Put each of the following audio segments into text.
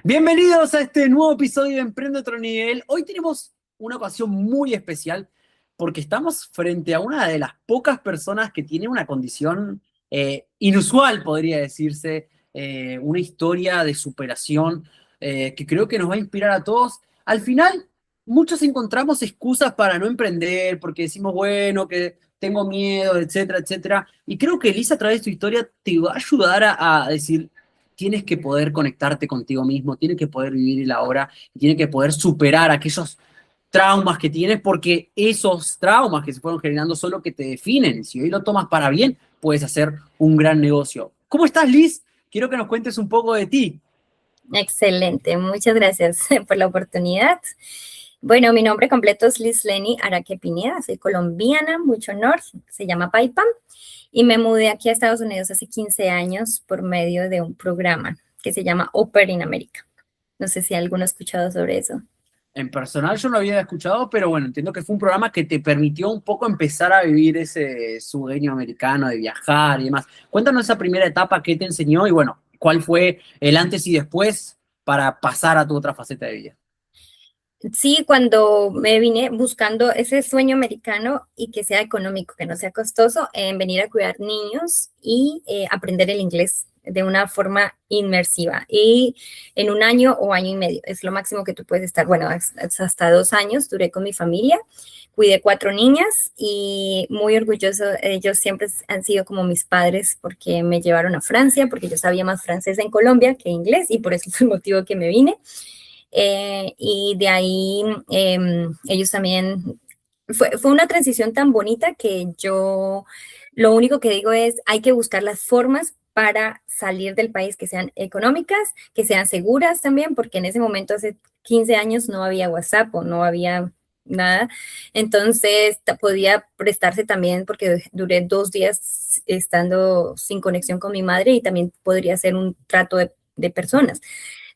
Bienvenidos a este nuevo episodio de Emprende Otro Nivel. Hoy tenemos una ocasión muy especial porque estamos frente a una de las pocas personas que tiene una condición inusual, podría decirse, una historia de superación que creo que nos va a inspirar a todos. Al final, muchos encontramos excusas para no emprender porque decimos, bueno, que tengo miedo, etcétera, etcétera. Y creo que Elisa, a través de tu historia, te va a ayudar a decir, tienes que poder conectarte contigo mismo, tienes que poder vivir el ahora, tienes que poder superar aquellos traumas que tienes, porque esos traumas que se fueron generando son los que te definen. Si hoy lo tomas para bien, puedes hacer un gran negocio. ¿Cómo estás, Liz? Quiero que nos cuentes un poco de ti. Excelente, muchas gracias por la oportunidad. Bueno, mi nombre completo es Liz Leni Araque Pineda, soy colombiana, mucho honor, se llama Paipa, y me mudé aquí a Estados Unidos hace 15 años por medio de un programa que se llama Oper in America. No sé si alguno ha escuchado sobre eso. En personal yo no había escuchado, pero bueno, entiendo que fue un programa que te permitió un poco empezar a vivir ese sueño americano de viajar y demás. Cuéntanos esa primera etapa, qué te enseñó y bueno, cuál fue el antes y después para pasar a tu otra faceta de vida. Sí, cuando me vine buscando ese sueño americano y que sea económico, que no sea costoso, en venir a cuidar niños y aprender el inglés de una forma inmersiva. Y en un año o año y medio es lo máximo que tú puedes estar. Bueno, hasta 2 años duré con mi familia, cuidé 4 niñas y muy orgulloso. Ellos siempre han sido como mis padres porque me llevaron a Francia, porque yo sabía más francés en Colombia que inglés y por eso fue el motivo que me vine. Y de ahí ellos también, fue una transición tan bonita que yo lo único que digo es, hay que buscar las formas para salir del país que sean económicas, que sean seguras también, porque en ese momento, hace 15 años, no había WhatsApp o no había nada. Entonces, podía prestarse también, porque duré 2 días estando sin conexión con mi madre y también podría ser un trato de personas.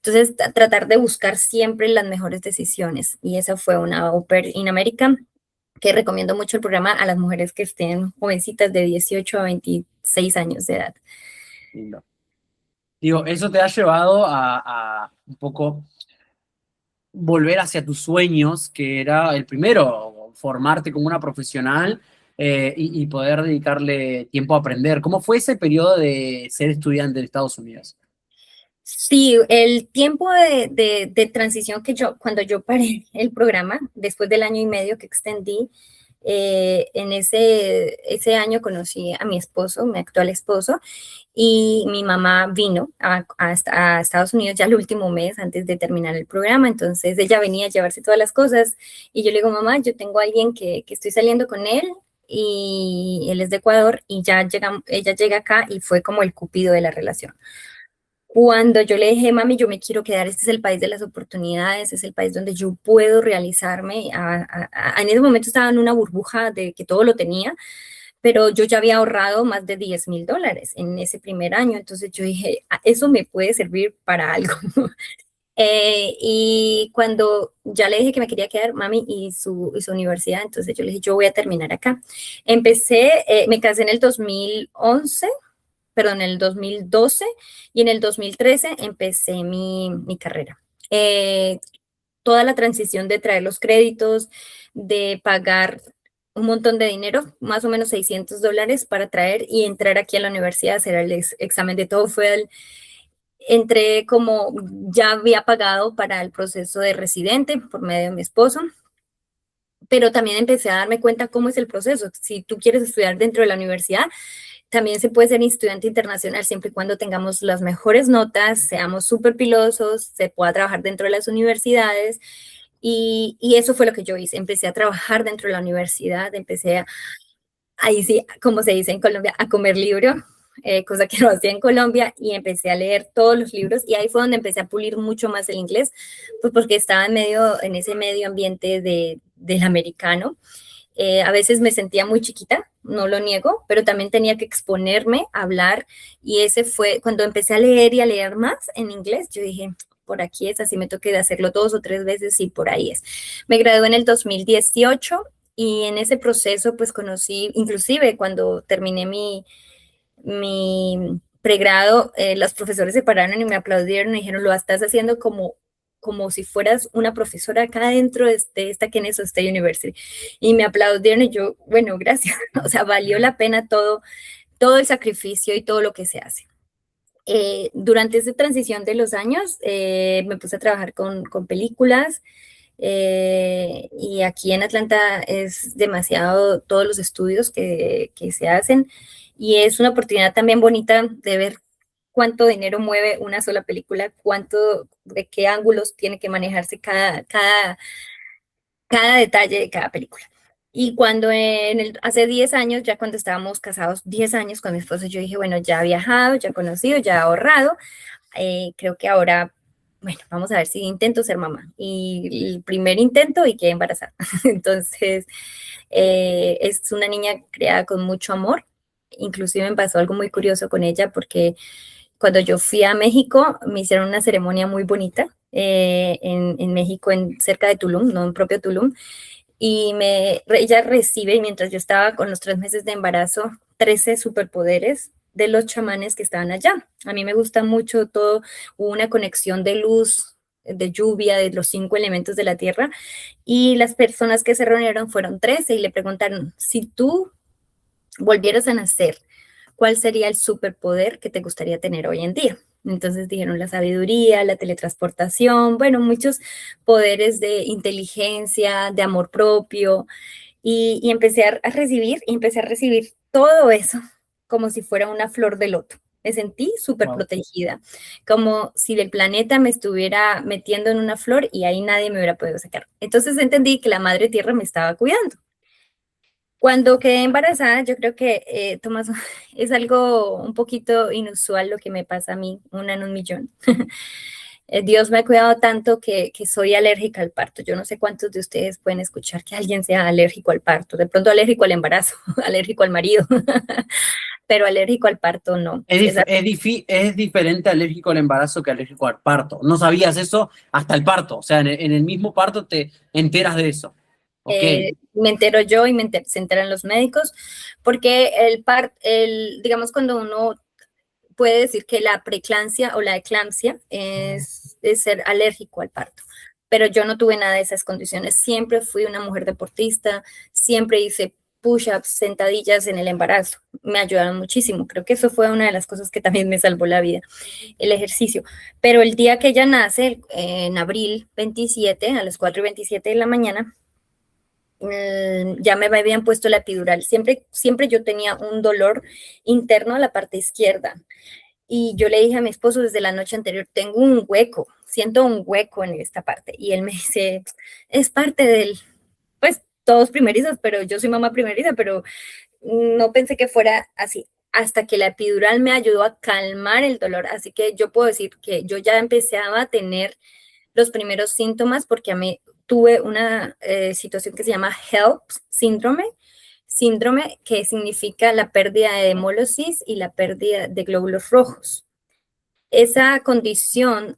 Entonces, tratar de buscar siempre las mejores decisiones. Y esa fue una Au Pair in America, que recomiendo mucho el programa a las mujeres que estén jovencitas de 18 a 26 años de edad. Lindo. Digo, eso te ha llevado a un poco volver hacia tus sueños, que era el primero, formarte como una profesional y poder dedicarle tiempo a aprender. ¿Cómo fue ese periodo de ser estudiante en Estados Unidos? Sí, el tiempo de transición que cuando yo paré el programa, después del año y medio que extendí, en ese año conocí a mi esposo, mi actual esposo, y mi mamá vino a Estados Unidos ya el último mes antes de terminar el programa. Entonces ella venía a llevarse todas las cosas y yo le digo, mamá, yo tengo a alguien que estoy saliendo con él y él es de Ecuador y ella llega acá y fue como el cupido de la relación. Cuando yo le dije, mami, yo me quiero quedar, este es el país de las oportunidades, es el país donde yo puedo realizarme. En ese momento estaba en una burbuja de que todo lo tenía, pero yo ya había ahorrado más de $10,000 en ese primer año. Entonces yo dije, eso me puede servir para algo. Y cuando ya le dije que me quería quedar, mami, y su universidad, entonces yo le dije, yo voy a terminar acá. Me casé en el 2011, perdón, en el 2012, y en el 2013 empecé mi carrera. Eh, Toda la transición de traer los créditos, de pagar un montón de dinero, más o menos $600 para traer y entrar aquí a la universidad, hacer el examen de TOEFL. Entré como ya había pagado para el proceso de residente por medio de mi esposo, pero también empecé a darme cuenta cómo es el proceso. Si tú quieres estudiar dentro de la universidad, también se puede ser estudiante internacional siempre y cuando tengamos las mejores notas, seamos súper pilosos, se pueda trabajar dentro de las universidades. Y eso fue lo que yo hice. Empecé a trabajar dentro de la universidad, ahí sí, como se dice en Colombia, a comer libro, cosa que no hacía en Colombia, y empecé a leer todos los libros. Y ahí fue donde empecé a pulir mucho más el inglés, pues porque estaba en ese medio ambiente del americano. A veces me sentía muy chiquita, no lo niego, pero también tenía que exponerme a hablar, y ese fue cuando empecé a leer y a leer más en inglés. Yo dije, por aquí es, así me toqué de hacerlo 2 o 3 veces y por ahí es. Me gradué en el 2018 y en ese proceso pues conocí, inclusive cuando terminé mi pregrado, los profesores se pararon y me aplaudieron y dijeron, lo estás haciendo como si fueras una profesora acá dentro de esta Kennesaw State University. Y me aplaudieron y yo, bueno, gracias. O sea, valió la pena todo el sacrificio y todo lo que se hace. Durante esa transición de los años, me puse a trabajar con películas. Y aquí en Atlanta es demasiado todos los estudios que se hacen y es una oportunidad también bonita de ver cuánto dinero mueve una sola película, de qué ángulos tiene que manejarse cada detalle de cada película. Y cuando hace 10 años, ya cuando estábamos casados 10 años con mi esposo, yo dije, bueno, ya he viajado, ya he conocido, ya he ahorrado, creo que ahora, bueno, vamos a ver si intento ser mamá. Y el primer intento y quedé embarazada. Entonces, es una niña creada con mucho amor. Inclusive me pasó algo muy curioso con ella porque cuando yo fui a México me hicieron una ceremonia muy bonita en México, cerca de Tulum, no en propio Tulum. Y ella recibe, mientras yo estaba con los 3 meses de embarazo, 13 superpoderes de los chamanes que estaban allá. A mí me gusta mucho todo, hubo una conexión de luz, de lluvia, de los 5 elementos de la tierra, y las personas que se reunieron fueron 13 y le preguntaron, si tú volvieras a nacer, ¿cuál sería el superpoder que te gustaría tener hoy en día? Entonces dijeron la sabiduría, la teletransportación, bueno, muchos poderes de inteligencia, de amor propio, y empecé a recibir todo eso como si fuera una flor de loto. Me sentí súper Wow. protegida, como si el planeta me estuviera metiendo en una flor y ahí nadie me hubiera podido sacar. Entonces entendí que la madre tierra me estaba cuidando. Cuando quedé embarazada, yo creo que, Tomás, es algo un poquito inusual lo que me pasa a mí, una en un millón. Dios me ha cuidado tanto que soy alérgica al parto. Yo no sé cuántos de ustedes pueden escuchar que alguien sea alérgico al parto, de pronto alérgico al embarazo, alérgico al marido, pero alérgico al parto no. Es diferente alérgico al embarazo que alérgico al parto. No sabías eso hasta el parto. O sea, en el mismo parto te enteras de eso. Ok. Me entero yo y se enteran los médicos, porque digamos, cuando uno puede decir que la preeclampsia o la eclampsia es ser alérgico al parto, pero yo no tuve nada de esas condiciones. Siempre fui una mujer deportista, siempre hice push-ups, sentadillas en el embarazo. Me ayudaron muchísimo. Creo que eso fue una de las cosas que también me salvó la vida, el ejercicio. Pero el día que ella nace, en abril 27, a las 4:27 de la mañana, ya me habían puesto la epidural. Siempre yo tenía un dolor interno a la parte izquierda. Y yo le dije a mi esposo desde la noche anterior, tengo un hueco, siento un hueco en esta parte. Y él me dice, es parte pues todos primerizos, pero yo soy mamá primeriza, pero no pensé que fuera así. Hasta que la epidural me ayudó a calmar el dolor. Así que yo puedo decir que yo ya empezaba a tener los primeros síntomas porque a mí tuve una situación que se llama HELP síndrome que significa la pérdida de hemólisis y la pérdida de glóbulos rojos. Esa condición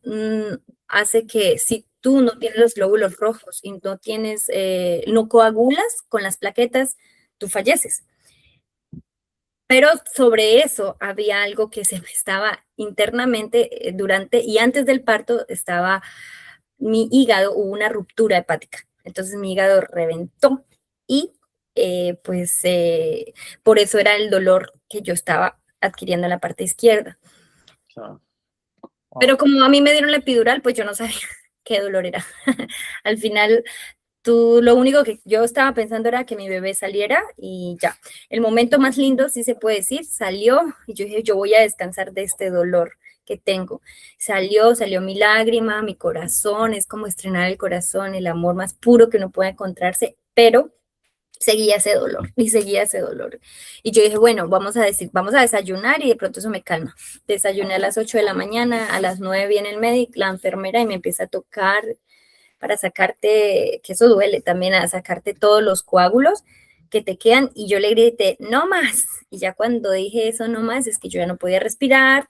hace que si tú no tienes los glóbulos rojos y no coagulas con las plaquetas, tú falleces. Pero sobre eso había algo que se me estaba internamente durante y antes del parto mi hígado, hubo una ruptura hepática. Entonces mi hígado reventó y por eso era el dolor que yo estaba adquiriendo en la parte izquierda. Claro. Wow. Pero como a mí me dieron la epidural, pues yo no sabía qué dolor era. Al final, lo único que yo estaba pensando era que mi bebé saliera y ya. El momento más lindo, si se puede decir, salió y yo dije, yo voy a descansar de este dolor que tengo. Salió mi lágrima, mi corazón, es como estrenar el corazón, el amor más puro que uno puede encontrarse, pero seguía ese dolor y seguía ese dolor. Y yo dije, bueno, vamos a desayunar y de pronto eso me calma. Desayuné a las 8 de la mañana, a las 9 viene el médico, la enfermera y me empieza a tocar para sacarte, que eso duele también, a sacarte todos los coágulos que te quedan y yo le grité, no más. Y ya cuando dije eso, no más, es que yo ya no podía respirar,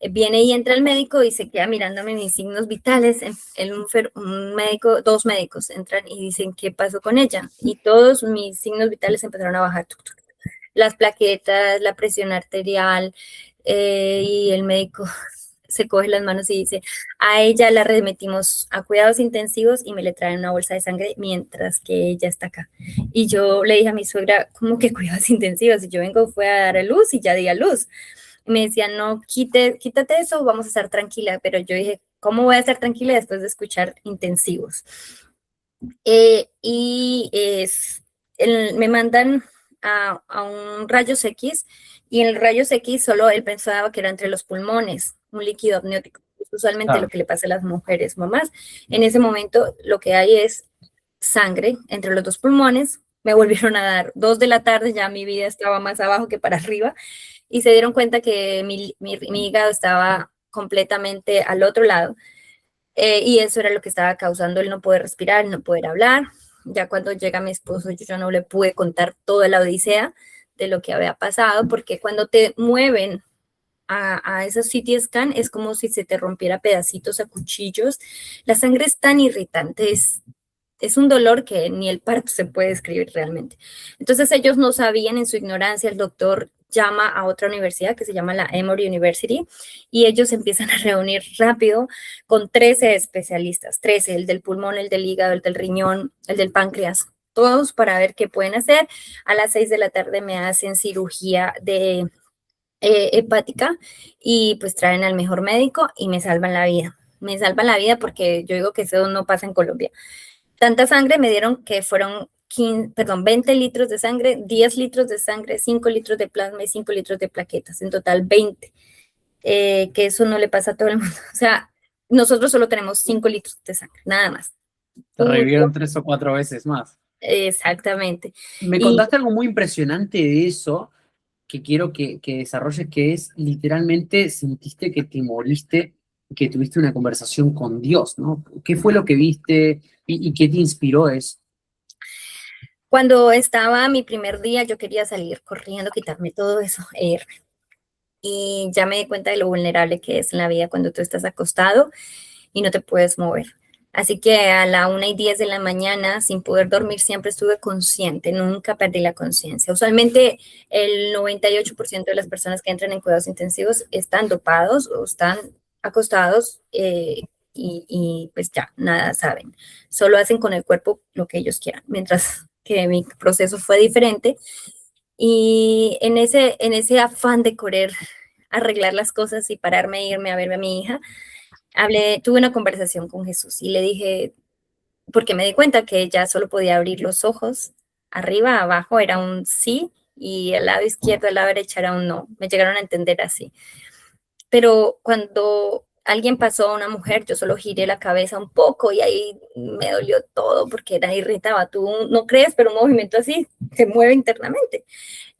viene y entra el médico y se queda mirándome mis signos vitales. Dos médicos entran y dicen, ¿qué pasó con ella? Y todos mis signos vitales empezaron a bajar. Las plaquetas, la presión arterial, y el médico se coge las manos y dice, a ella la remetimos a cuidados intensivos y me le traen una bolsa de sangre mientras que ella está acá. Y yo le dije a mi suegra, ¿cómo que cuidados intensivos? Y yo vengo, fue a dar a luz y ya di a luz. Y me decía, no, quítate eso, vamos a estar tranquila. Pero yo dije, ¿cómo voy a estar tranquila después de escuchar intensivos? Me mandan a un rayos X y en el rayos X solo él pensaba que era entre los pulmones, un líquido amniótico. Usualmente lo que le pasa a las mujeres mamás. En ese momento lo que hay es sangre entre los dos pulmones. Me volvieron a dar 2 de la tarde, ya mi vida estaba más abajo que para arriba y se dieron cuenta que mi hígado estaba completamente al otro lado. Y eso era lo que estaba causando el no poder respirar, el no poder hablar. Ya cuando llega mi esposo, yo ya no le pude contar toda la odisea de lo que había pasado, porque cuando te mueven a esos CT scan es como si se te rompiera pedacitos a cuchillos. La sangre es tan irritante, es un dolor que ni el parto se puede describir realmente. Entonces ellos no sabían, en su ignorancia, el doctor llama a otra universidad que se llama la Emory University y ellos empiezan a reunir rápido con 13 especialistas, 13, el del pulmón, el del hígado, el del riñón, el del páncreas, todos para ver qué pueden hacer. A las 6 de la tarde me hacen cirugía de hepática y pues traen al mejor médico y me salvan la vida. Me salvan la vida porque yo digo que eso no pasa en Colombia. Tanta sangre me dieron que fueron 20 litros de sangre, 10 litros de sangre, 5 litros de plasma y 5 litros de plaquetas, en total 20, que eso no le pasa a todo el mundo. O sea, nosotros solo tenemos 5 litros de sangre, nada más. Te revivieron 3 o 4 veces más. Exactamente. Me contaste algo muy impresionante de eso, que quiero que desarrolles, que es literalmente sentiste que te moriste, que tuviste una conversación con Dios, ¿no? ¿Qué fue lo que viste y qué te inspiró eso? Cuando estaba mi primer día, yo quería salir corriendo, quitarme todo eso, y ya me di cuenta de lo vulnerable que es en la vida cuando tú estás acostado y no te puedes mover. Así que a la 1:10 de la mañana, sin poder dormir, siempre estuve consciente, nunca perdí la conciencia. Usualmente el 98% de las personas que entran en cuidados intensivos están dopados o están acostados y pues ya, nada saben. Solo hacen con el cuerpo lo que ellos quieran, mientras que mi proceso fue diferente. Y en ese afán de querer arreglar las cosas y pararme e irme a ver a mi hija, tuve una conversación con Jesús y le dije, porque me di cuenta que ya solo podía abrir los ojos, arriba, abajo era un sí y al lado izquierdo, al lado derecho era un no. Me llegaron a entender así. Pero cuando alguien pasó a una mujer, yo solo giré la cabeza un poco y ahí me dolió todo porque era irritaba. Tú no crees, pero un movimiento así se mueve internamente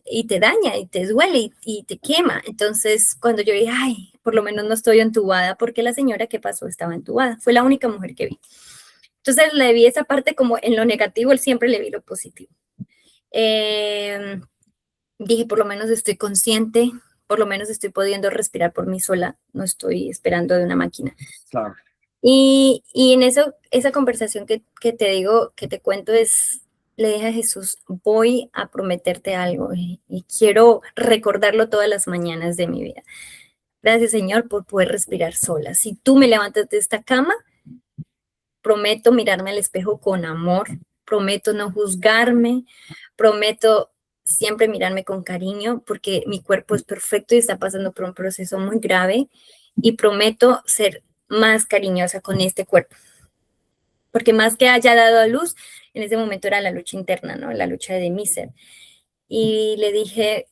y te daña y te duele y te quema. Entonces, cuando yo dije, ay, por lo menos no estoy entubada, porque la señora que pasó estaba entubada. Fue la única mujer que vi. Entonces, le vi esa parte como en lo negativo, él siempre le vi lo positivo. Dije, por lo menos estoy consciente, por lo menos estoy pudiendo respirar por mí sola, no estoy esperando de una máquina. Claro. Y en esa conversación que te digo, que te cuento, le dije a Jesús, voy a prometerte algo y quiero recordarlo todas las mañanas de mi vida. Gracias, Señor, por poder respirar sola. Si tú me levantas de esta cama, prometo mirarme al espejo con amor, prometo no juzgarme, prometo siempre mirarme con cariño porque mi cuerpo es perfecto y está pasando por un proceso muy grave y prometo ser más cariñosa con este cuerpo. Porque más que haya dado a luz, en ese momento era la lucha interna, ¿no? La lucha de mi ser. Y le dije,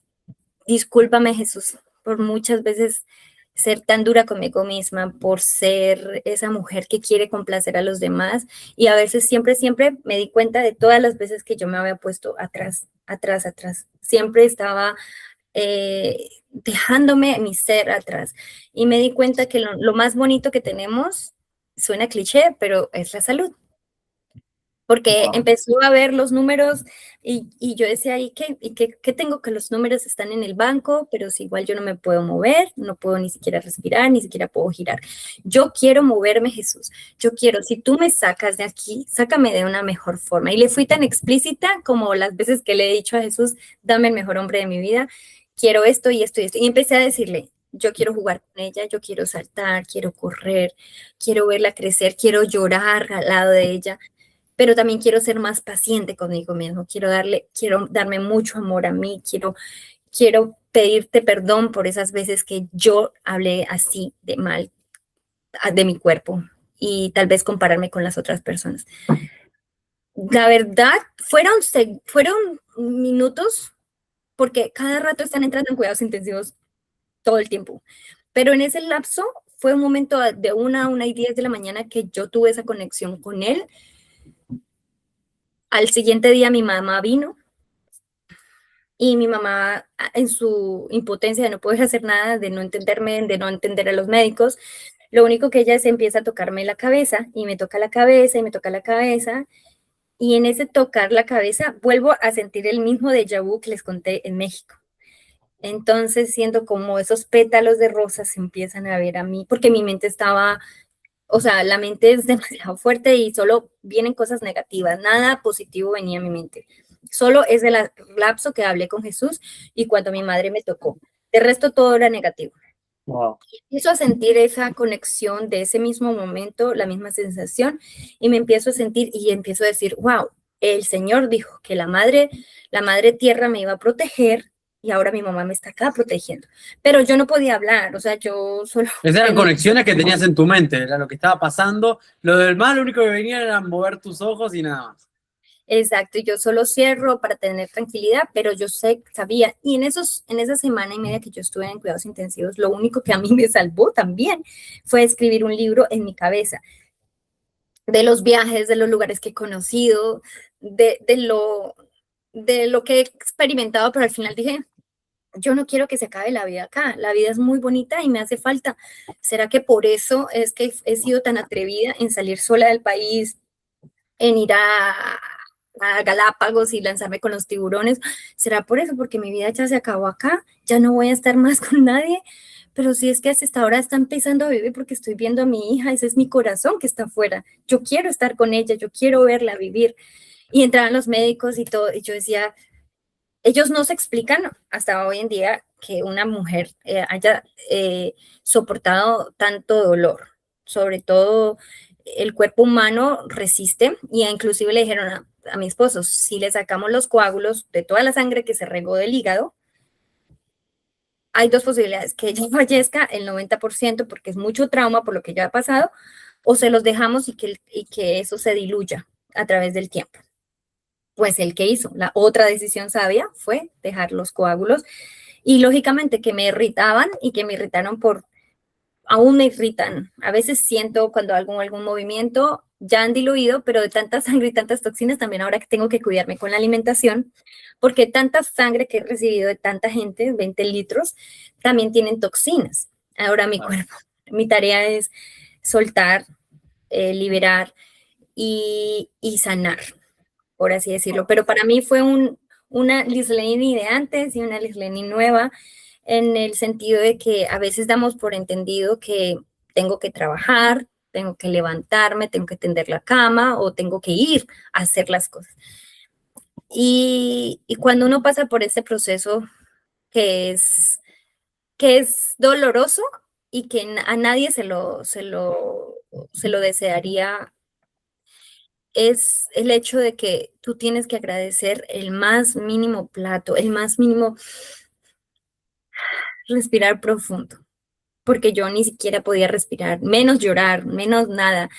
discúlpame Jesús, por muchas veces ser tan dura conmigo misma, por ser esa mujer que quiere complacer a los demás. Y a veces siempre me di cuenta de todas las veces que yo me había puesto atrás. Siempre estaba dejándome mi ser atrás. Y me di cuenta que lo más bonito que tenemos, suena cliché, pero es la salud. Porque empezó a ver los números y yo decía, ¿y qué tengo? Que los números están en el banco, pero si igual yo no me puedo mover, no puedo ni siquiera respirar, ni siquiera puedo girar. Yo quiero moverme, Jesús. Yo quiero, si tú me sacas de aquí, sácame de una mejor forma. Y le fui tan explícita como las veces que le he dicho a Jesús, dame el mejor hombre de mi vida, quiero esto y esto y esto. Y empecé a decirle, yo quiero jugar con ella, yo quiero saltar, quiero correr, quiero verla crecer, quiero llorar al lado de ella, pero también quiero ser más paciente conmigo mismo, quiero darme mucho amor a mí, quiero pedirte perdón por esas veces que yo hablé así de mal de mi cuerpo y tal vez compararme con las otras personas. La verdad, fueron minutos porque cada rato están entrando en cuidados intensivos todo el tiempo. Pero en ese lapso fue un momento de 1 a 1:10 de la mañana que yo tuve esa conexión con él. Al siguiente día mi mamá vino y mi mamá en su impotencia de no poder hacer nada, de no entenderme, de no entender a los médicos, lo único que ella se empieza a tocarme la cabeza y me toca la cabeza y me toca la cabeza. Y en ese tocar la cabeza vuelvo a sentir el mismo déjà vu que les conté en México. Entonces siento como esos pétalos de rosas se empiezan a ver a mí, porque mi mente estaba, o sea, la mente es demasiado fuerte y solo vienen cosas negativas, nada positivo venía a mi mente. Solo es el lapso que hablé con Jesús y cuando mi madre me tocó. De resto todo era negativo. Wow. Empiezo a sentir esa conexión de ese mismo momento, la misma sensación, y me empiezo a sentir y empiezo a decir, wow, el Señor dijo que la madre tierra me iba a proteger y ahora mi mamá me está acá protegiendo. Pero yo no podía hablar, o sea, yo solo Esas eran tenía. conexiones que tenías en tu mente, era lo que estaba pasando. Lo del mal, lo único que venía era mover tus ojos y nada más. Exacto, y yo solo cierro para tener tranquilidad, pero yo sabía, y en esa semana y media que yo estuve en cuidados intensivos, lo único que a mí me salvó también fue escribir un libro en mi cabeza de los viajes, de los lugares que he conocido, de lo que he experimentado, pero al final dije, yo no quiero que se acabe la vida acá, la vida es muy bonita y me hace falta. ¿Será que por eso es que he sido tan atrevida en salir sola del país, en ir a Galápagos y lanzarme con los tiburones? ¿Será por eso? Porque mi vida ya se acabó acá, ya no voy a estar más con nadie. Pero si es que hasta ahora está empezando a vivir porque estoy viendo a mi hija, ese es mi corazón que está afuera. Yo quiero estar con ella, yo quiero verla vivir. Y entraban los médicos y todo, y yo decía, ellos no se explican hasta hoy en día que una mujer haya soportado tanto dolor. Sobre todo el cuerpo humano resiste y inclusive le dijeron a mi esposo, si le sacamos los coágulos de toda la sangre que se regó del hígado, hay dos posibilidades, que ella fallezca el 90% porque es mucho trauma por lo que ya ha pasado, o se los dejamos y que eso se diluya a través del tiempo. Pues el que hizo la otra decisión sabia fue dejar los coágulos y lógicamente que me irritaban y que me irritaron aún me irritan. A veces siento cuando hago algún movimiento ya han diluido, pero de tanta sangre y tantas toxinas también ahora que tengo que cuidarme con la alimentación, porque tanta sangre que he recibido de tanta gente, 20 litros, también tienen toxinas. Ahora mi cuerpo, mi tarea es soltar, liberar y sanar, por así decirlo. Pero para mí fue una Lisleni de antes y una Lisleni nueva, en el sentido de que a veces damos por entendido que tengo que trabajar, tengo que levantarme, tengo que tender la cama o tengo que ir a hacer las cosas. Y cuando uno pasa por ese proceso que es doloroso y que a nadie se lo desearía, es el hecho de que tú tienes que agradecer el más mínimo plato, el más mínimo respirar profundo, porque yo ni siquiera podía respirar, menos llorar, menos nada.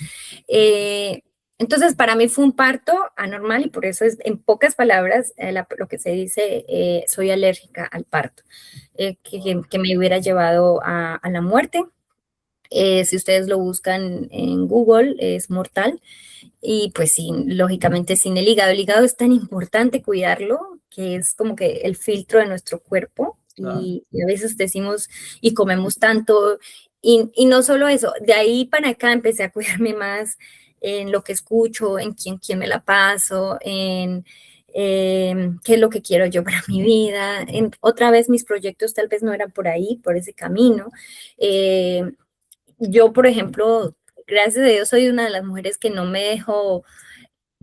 Eh, entonces, para mí fue un parto anormal y por eso es, en pocas palabras, lo que se dice, soy alérgica al parto, que me hubiera llevado a la muerte. Si ustedes lo buscan en Google, es mortal. Y pues sí, lógicamente sin el hígado es tan importante cuidarlo, que es como que el filtro de nuestro cuerpo. Y a veces decimos y comemos tanto, y no solo eso, de ahí para acá empecé a cuidarme más en lo que escucho, en quién me la paso, en qué es lo que quiero yo para mi vida. Otra vez mis proyectos tal vez no eran por ahí, por ese camino. Eh, yo, por ejemplo, gracias a Dios soy una de las mujeres que no me dejo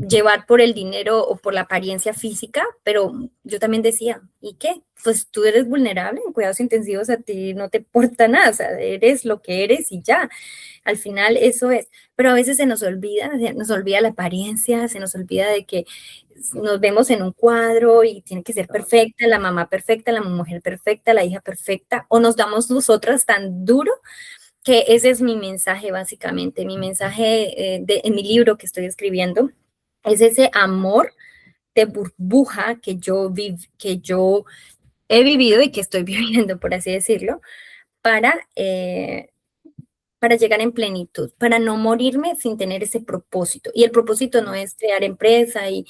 llevar por el dinero o por la apariencia física, pero yo también decía, ¿y qué? Pues tú eres vulnerable, en cuidados intensivos a ti no te importa nada, o sea, eres lo que eres y ya, al final eso es, pero a veces se nos olvida la apariencia, se nos olvida de que nos vemos en un cuadro y tiene que ser perfecta, la mamá perfecta, la mujer perfecta, la hija perfecta, o nos damos nosotras tan duro que ese es mi mensaje básicamente, mi mensaje en mi libro que estoy escribiendo, es ese amor de burbuja que yo he vivido y que estoy viviendo, por así decirlo, para, eh, para llegar en plenitud, para no morirme sin tener ese propósito. Y el propósito no es crear empresa y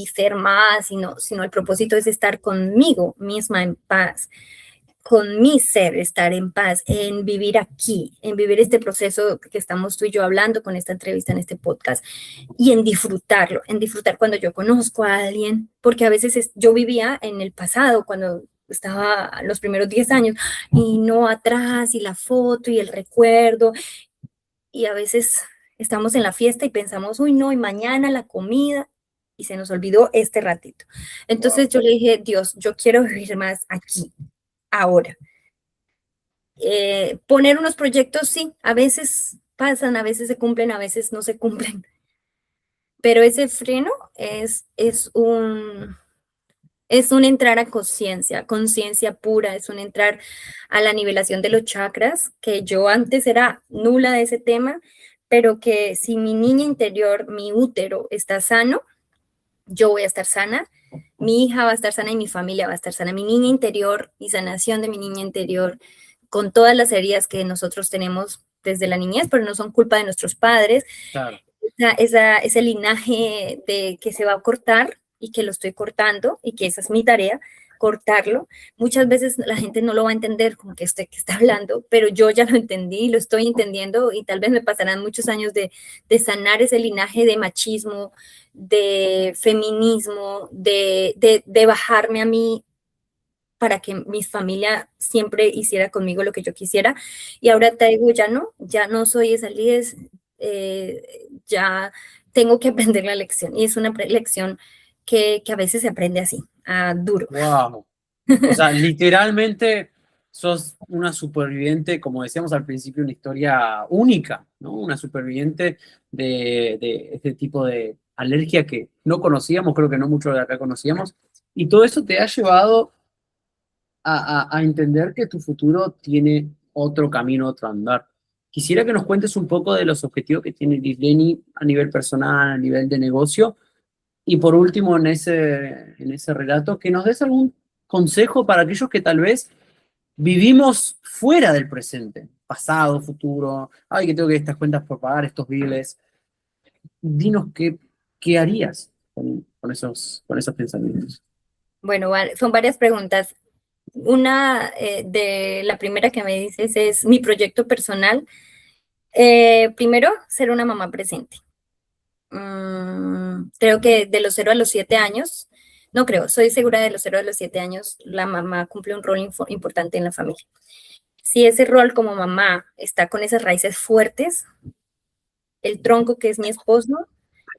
ser más, sino el propósito es estar conmigo misma en paz, con mi ser, estar en paz, en vivir aquí, en vivir este proceso que estamos tú y yo hablando con esta entrevista en este podcast y en disfrutar cuando yo conozco a alguien, porque a veces yo vivía en el pasado, cuando estaba los primeros 10 años y no atrás y la foto y el recuerdo y a veces estamos en la fiesta y pensamos, uy, no, y mañana la comida y se nos olvidó este ratito. Entonces yo le dije, Dios, yo quiero vivir más aquí, ahora. Poner unos proyectos, sí, a veces pasan, a veces se cumplen, a veces no se cumplen, pero ese freno es un entrar a conciencia, conciencia pura, es un entrar a la nivelación de los chakras, que yo antes era nula de ese tema, pero que si mi niña interior, mi útero está sano, yo voy a estar sana, mi hija va a estar sana y mi familia va a estar sana. Mi niña interior y sanación de mi niña interior, con todas las heridas que nosotros tenemos desde la niñez, pero no son culpa de nuestros padres. Claro. Ese linaje de que se va a cortar y que lo estoy cortando y que esa es mi tarea, cortarlo. Muchas veces la gente no lo va a entender como que usted que está hablando, pero yo ya lo entendí, lo estoy entendiendo y tal vez me pasarán muchos años de sanar ese linaje de machismo, de feminismo, de bajarme a mí para que mi familia siempre hiciera conmigo lo que yo quisiera. Y ahora te digo, ya no soy esa líder, ya tengo que aprender la lección. Y es una lección que a veces se aprende así, a duro. Wow. O sea, literalmente sos una superviviente, como decíamos al principio, una historia única, ¿no? Una superviviente de este tipo de alergia que no conocíamos, creo que no muchos de acá conocíamos, y todo eso te ha llevado a entender que tu futuro tiene otro camino, otro andar. Quisiera que nos cuentes un poco de los objetivos que tiene Lisleni a nivel personal, a nivel de negocio, y por último, en ese relato, que nos des algún consejo para aquellos que tal vez vivimos fuera del presente, pasado, futuro, ay, que tengo que estas cuentas por pagar, estos biles. Dinos qué harías con esos pensamientos. Bueno, son varias preguntas. Una de la primera que me dices es mi proyecto personal. Primero, ser una mamá presente. Creo que de los 0 a los 7 años, no creo, soy segura de los 0 a los 7 años, la mamá cumple un rol importante en la familia. Si ese rol como mamá está con esas raíces fuertes, el tronco que es mi esposo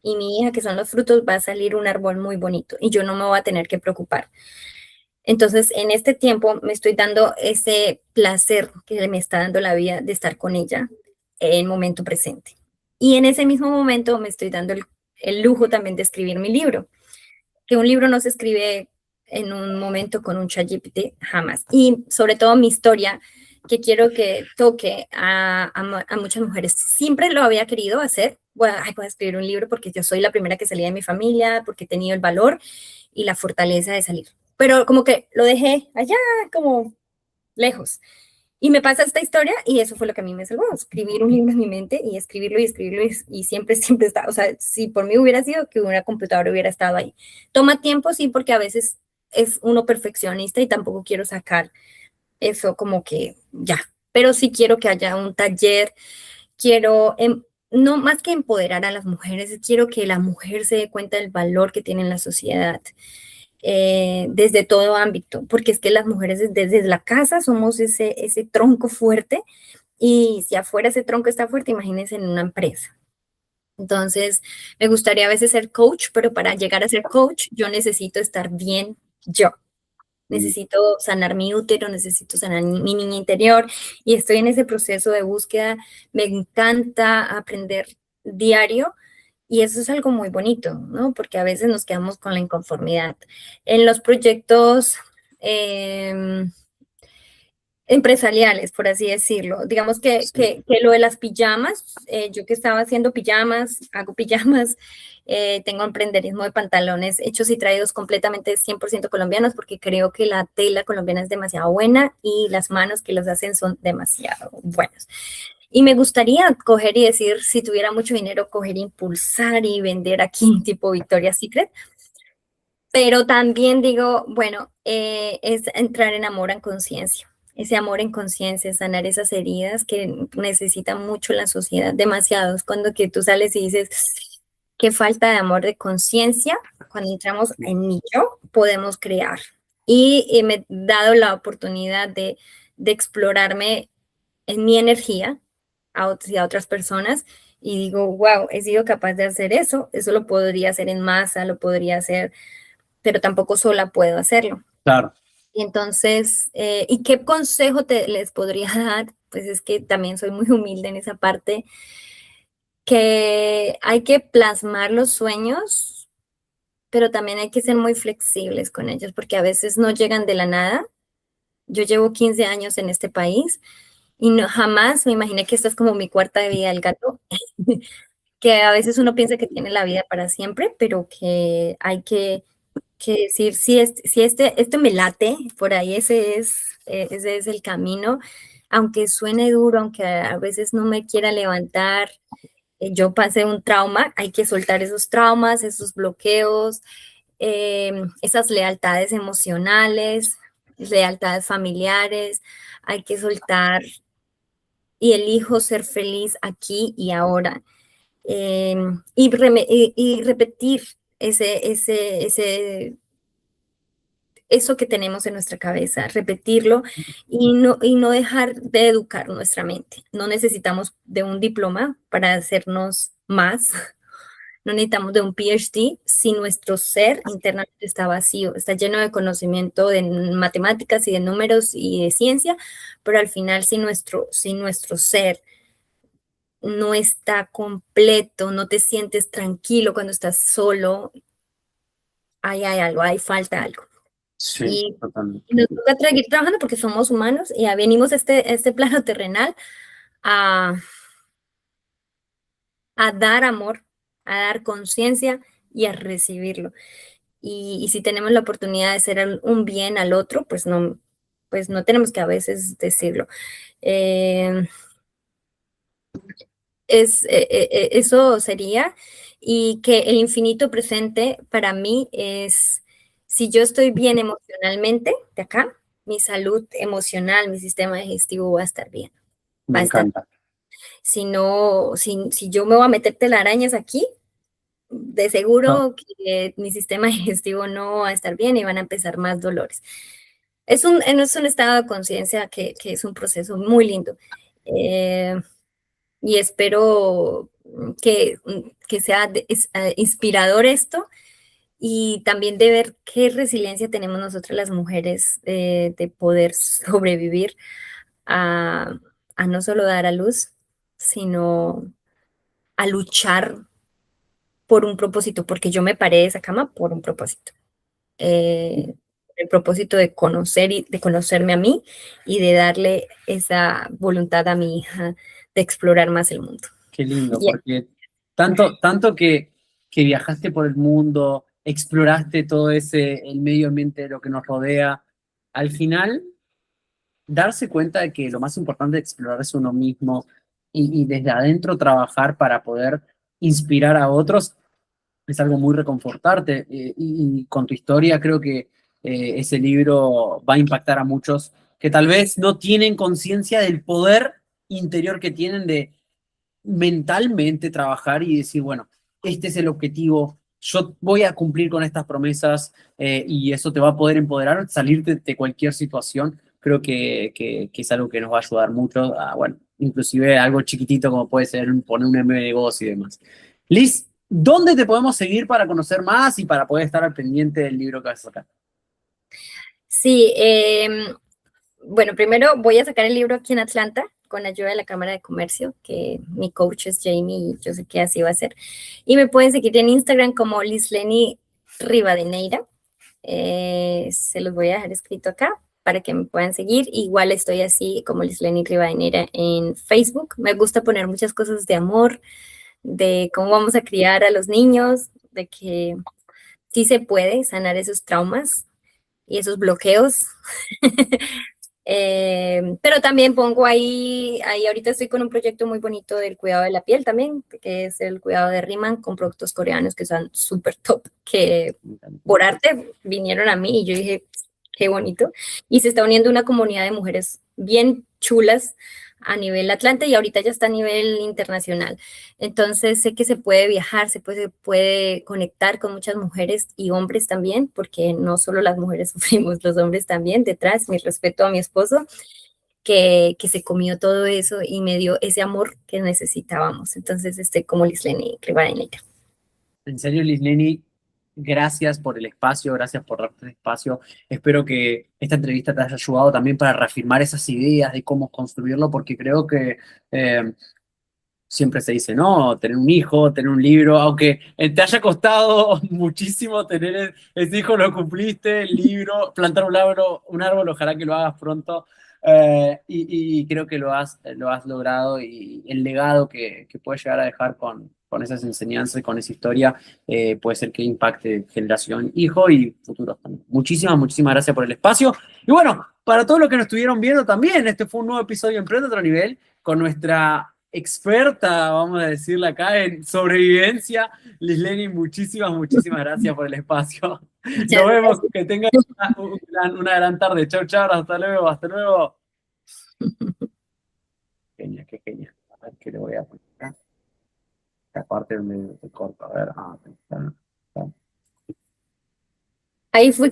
y mi hija que son los frutos, va a salir un árbol muy bonito y yo no me voy a tener que preocupar. Entonces, en este tiempo me estoy dando ese placer que me está dando la vida de estar con ella en el momento presente. Y en ese mismo momento me estoy dando el lujo también de escribir mi libro, que un libro no se escribe en un momento con un ChatGPT, jamás. Y sobre todo mi historia, que quiero que toque a muchas mujeres. Siempre lo había querido hacer. Bueno, voy a escribir un libro porque yo soy la primera que salí de mi familia, porque he tenido el valor y la fortaleza de salir. Pero como que lo dejé allá, como lejos. Y me pasa esta historia y eso fue lo que a mí me salvó, escribir un libro en mi mente y escribirlo y escribirlo y siempre, siempre está, o sea, si por mí hubiera sido que una computadora hubiera estado ahí. Toma tiempo, sí, porque a veces es uno perfeccionista y tampoco quiero sacar eso como que ya, pero sí quiero que haya un taller, quiero, no más que empoderar a las mujeres, quiero que la mujer se dé cuenta del valor que tiene en la sociedad desde todo ámbito, porque es que las mujeres desde la casa somos ese tronco fuerte y si afuera ese tronco está fuerte, imagínense en una empresa. Entonces, me gustaría a veces ser coach, pero para llegar a ser coach, yo necesito estar bien yo. Mm, Necesito sanar mi útero, necesito sanar mi niña interior y estoy en ese proceso de búsqueda. Me encanta aprender diario y eso es algo muy bonito, ¿no? Porque a veces nos quedamos con la inconformidad. En los proyectos empresariales, por así decirlo. Digamos sí, que lo de las pijamas, yo que estaba haciendo pijamas, hago pijamas, tengo emprenderismo de pantalones hechos y traídos completamente 100% colombianos porque creo que la tela colombiana es demasiado buena y las manos que los hacen son demasiado buenas. Y me gustaría coger y decir, si tuviera mucho dinero, coger, impulsar y vender aquí tipo Victoria's Secret, pero también digo, bueno, es entrar en amor en conciencia, ese amor en conciencia, sanar esas heridas que necesita mucho la sociedad, demasiados, cuando que tú sales y dices, qué falta de amor de conciencia, cuando entramos en mi yo, podemos crear. Y me he dado la oportunidad de explorarme en mi energía y a otras personas y digo, wow, he sido capaz de hacer eso lo podría hacer en masa, lo podría hacer pero tampoco sola puedo hacerlo. claro, Y entonces, ¿y qué consejo les podría dar? Pues es que también soy muy humilde en esa parte, que hay que plasmar los sueños, pero también hay que ser muy flexibles con ellos, porque a veces no llegan de la nada. Yo llevo 15 años en este país y no, jamás me imaginé que esta es como mi cuarta de vida del gato, que a veces uno piensa que tiene la vida para siempre, pero que hay que decir, si esto me late, por ahí ese es el camino, aunque suene duro, aunque a veces no me quiera levantar, yo pasé un trauma, hay que soltar esos traumas, esos bloqueos, esas lealtades emocionales, lealtades familiares, hay que soltar y elijo ser feliz aquí y ahora. Y repetir eso que tenemos en nuestra cabeza, repetirlo y no dejar de educar nuestra mente. No necesitamos de un diploma para hacernos más, no necesitamos de un PhD si nuestro ser internamente está vacío, está lleno de conocimiento de matemáticas y de números y de ciencia, pero al final si nuestro ser no está completo, no te sientes tranquilo cuando estás solo, ahí hay algo, ahí falta algo. sí, Y totalmente. nos toca seguir trabajando porque somos humanos y ya venimos a este plano terrenal a, a dar amor, a dar conciencia y a recibirlo. Y si tenemos la oportunidad de hacer un bien al otro, pues no tenemos que a veces decirlo. Eh, eso sería, y que el infinito presente para mí es, si yo estoy bien emocionalmente, de acá, mi salud emocional, mi sistema digestivo va a estar bien, va Me a estar. encanta. Si no, si yo me voy a meter telarañas aquí, de No, seguro que mi sistema digestivo no va a estar bien y van a empezar más dolores. Es un estado de conciencia que es un proceso muy lindo. Eh, y espero que sea inspirador esto y también de ver qué resiliencia tenemos nosotras las mujeres de poder sobrevivir a, a no solo dar a luz, sino a luchar por un propósito, porque yo me paré de esa cama por un propósito. El propósito de conocer y de conocerme a mí y de darle esa voluntad a mi hija de explorar más el mundo. qué lindo, Y porque tanto que viajaste por el mundo, exploraste todo el medio ambiente de lo que nos rodea, al final darse cuenta de que lo más importante es explorar es uno mismo y desde adentro trabajar para poder inspirar a otros es algo muy reconfortarte. Y con tu historia creo que ese libro va a impactar a muchos que tal vez no tienen conciencia del poder interior que tienen de mentalmente trabajar y decir, bueno, este es el objetivo, yo voy a cumplir con estas promesas y eso te va a poder empoderar, salirte de cualquier situación. Creo que es algo que nos va a ayudar mucho a, bueno, inclusive algo chiquitito como puede ser poner un M de negocio y demás. Liz, ¿dónde te podemos seguir para conocer más y para poder estar al pendiente del libro que vas a sacar? Sí, bueno, primero voy a sacar el libro aquí en Atlanta con la ayuda de la Cámara de Comercio, que mi coach es Jamie y yo sé que así va a ser. Y me pueden seguir en Instagram como Lisleni Rivadeneira. Se los voy a dejar escrito acá para que me puedan seguir. Igual estoy así como Lisleni Rivadeneira en Facebook. Me gusta poner muchas cosas de amor, de cómo vamos a criar a los niños, de que sí se puede sanar esos traumas y esos bloqueos. Pero también pongo ahí ahorita estoy con un proyecto muy bonito del cuidado de la piel también, que es el cuidado de Rimmel con productos coreanos que son súper top, que por arte vinieron a mí y yo dije, qué bonito. Y se está uniendo una comunidad de mujeres bien chulas a nivel Atlante y ahorita ya está a nivel internacional. Entonces sé que se puede viajar, se puede conectar con muchas mujeres y hombres también, porque no solo las mujeres sufrimos, los hombres también. Detrás, mi respeto a mi esposo, que se comió todo eso y me dio ese amor que necesitábamos. Entonces estoy como Lisleni Rivadeneira. En serio, Lisleni, gracias por el espacio, gracias por darte el espacio. Espero que esta entrevista te haya ayudado también para reafirmar esas ideas de cómo construirlo, porque creo que siempre se dice, no, tener un hijo, tener un libro, aunque te haya costado muchísimo tener ese hijo, lo cumpliste, el libro, plantar un árbol, ojalá que lo hagas pronto. Y creo que lo has logrado y el legado que puedes llegar a dejar con esas enseñanzas y con esa historia puede ser que impacte generación hijo y futuros también. Muchísimas, muchísimas gracias por el espacio. Y bueno, para todos los que nos estuvieron viendo también, este fue un nuevo episodio de Emprende a otro nivel con nuestra experta, vamos a decirle acá, en sobrevivencia. Lisleni, muchísimas, muchísimas gracias por el espacio. Muchas Nos vemos, gracias. que tengan una gran tarde. Chau, chau, hasta luego, hasta luego. Genial, qué genial. A ver qué le voy a poner acá. Esta parte donde se corta, a ver. Ah, está. Ahí fui